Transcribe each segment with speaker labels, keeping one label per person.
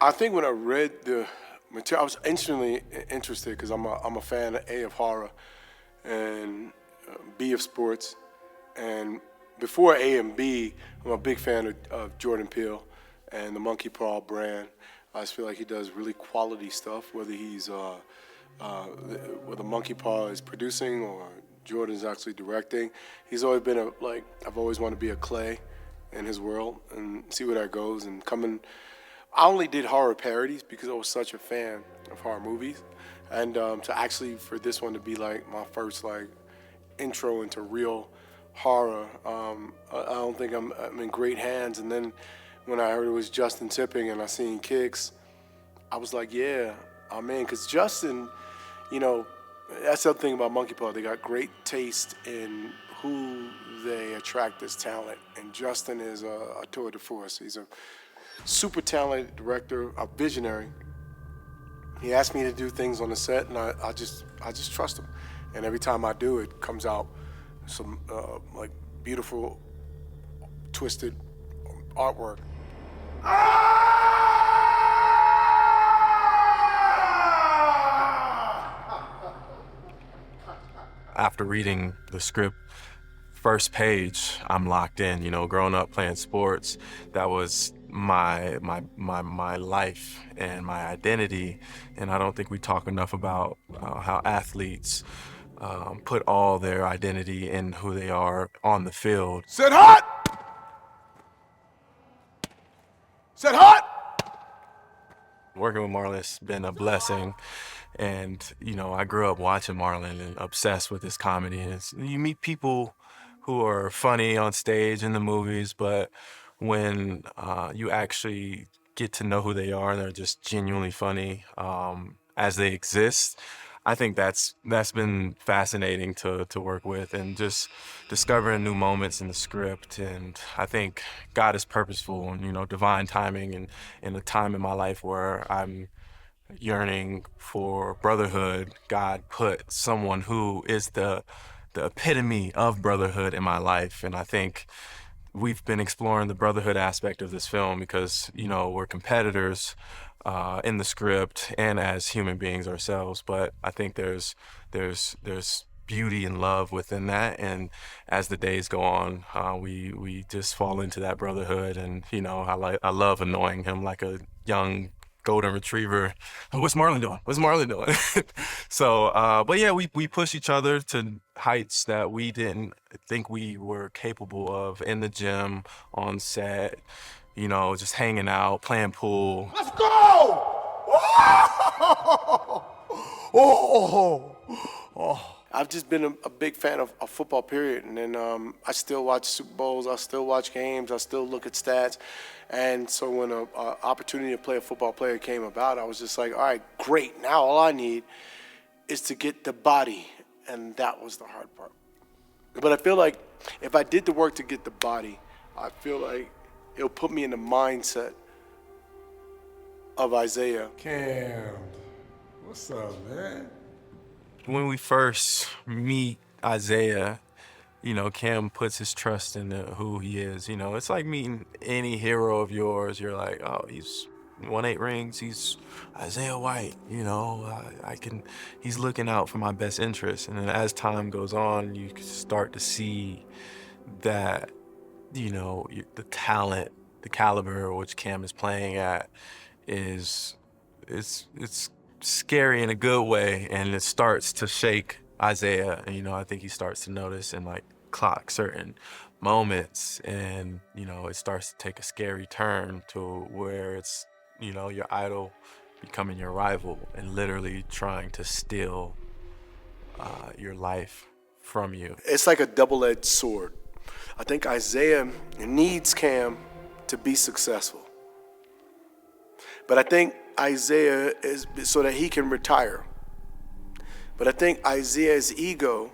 Speaker 1: I think when I read the material, I was instantly interested because I'm a fan A of horror and B of sports, and before A and B, I'm a big fan of Jordan Peele and the Monkey Paw brand. I just feel like he does really quality stuff, whether whether Monkey Paw is producing or Jordan's actually directing. He's always been I've always wanted to be a Clay in his world and see where that goes. And I only did horror parodies because I was such a fan of horror movies. And to actually, for this one to be like my first intro into real horror, I don't think I'm in great hands. And then when I heard it was Justin Tipping and I seen Kicks, I was like, yeah, I'm in. Because Justin, that's the other thing about Monkey Paw. They got great taste in who they attract as talent. And Justin is a tour de force. He's a super talented director, a visionary. He asked me to do things on the set, and I just trust him. And every time I do, it comes out some beautiful, twisted artwork.
Speaker 2: After reading the script, first page, I'm locked in. Growing up playing sports, that was my life and my identity. And I don't think we talk enough about how athletes put all their identity in who they are on the field.
Speaker 1: Set hot! Set hot!
Speaker 2: Working with Marlon has been a blessing. And, I grew up watching Marlon and obsessed with his comedy. And you meet people who are funny on stage in the movies, but when you actually get to know who they are, they're just genuinely funny as they exist. I think that's been fascinating to work with, and just discovering new moments in the script. And I think God is purposeful and, divine timing, and in a time in my life where I'm yearning for brotherhood, God put someone who is the epitome of brotherhood in my life. And I think we've been exploring the brotherhood aspect of this film because, we're competitors in the script and as human beings ourselves. But I think there's beauty and love within that. And as the days go on, we just fall into that brotherhood. And, I love annoying him like a young golden retriever. What's Marlon doing? What's Marlon doing? So, but yeah, we push each other to heights that we didn't think we were capable of in the gym, on set, just hanging out, playing pool.
Speaker 1: Let's go! Oh. I've just been a big fan of football, period. And then I still watch Super Bowls, I still watch games, I still look at stats. And so when an opportunity to play a football player came about, I was just like, all right, great. Now all I need is to get the body. And that was the hard part. But I feel like if I did the work to get the body, I feel like it'll put me in the mindset of Isaiah.
Speaker 3: Cam, what's up, man?
Speaker 2: When we first meet Isaiah, Cam puts his trust in who he is. It's like meeting any hero of yours. You're like, oh, he's won 8 rings. He's Isaiah White. He's looking out for my best interest. And then as time goes on, you start to see that, the talent, the caliber which Cam is playing at it's scary in a good way, and it starts to shake Isaiah. And I think he starts to notice and clock certain moments, and it starts to take a scary turn to where it's your idol becoming your rival and literally trying to steal your life from you.
Speaker 1: It's like a double-edged sword. I think Isaiah needs Cam to be successful, but I think Isaiah is so that he can retire. But I think Isaiah's ego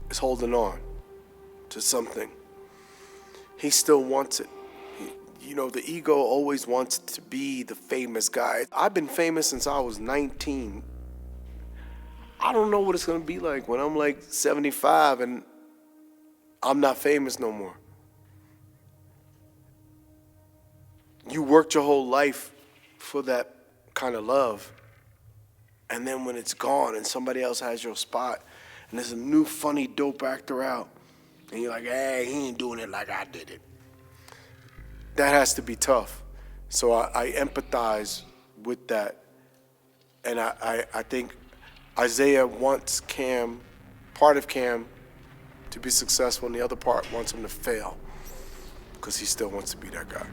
Speaker 1: is holding on to something. He still wants it. The ego always wants to be the famous guy. I've been famous since I was 19. I don't know what it's gonna be like when I'm 75 and I'm not famous no more. you worked your whole life for that kind of love, and then when it's gone and somebody else has your spot, and there's a new funny dope actor out, and you're like, hey, he ain't doing it like I did it. That has to be tough. So I empathize with that, and I think Isaiah wants Cam, part of Cam, to be successful, and the other part wants him to fail, because he still wants to be that guy.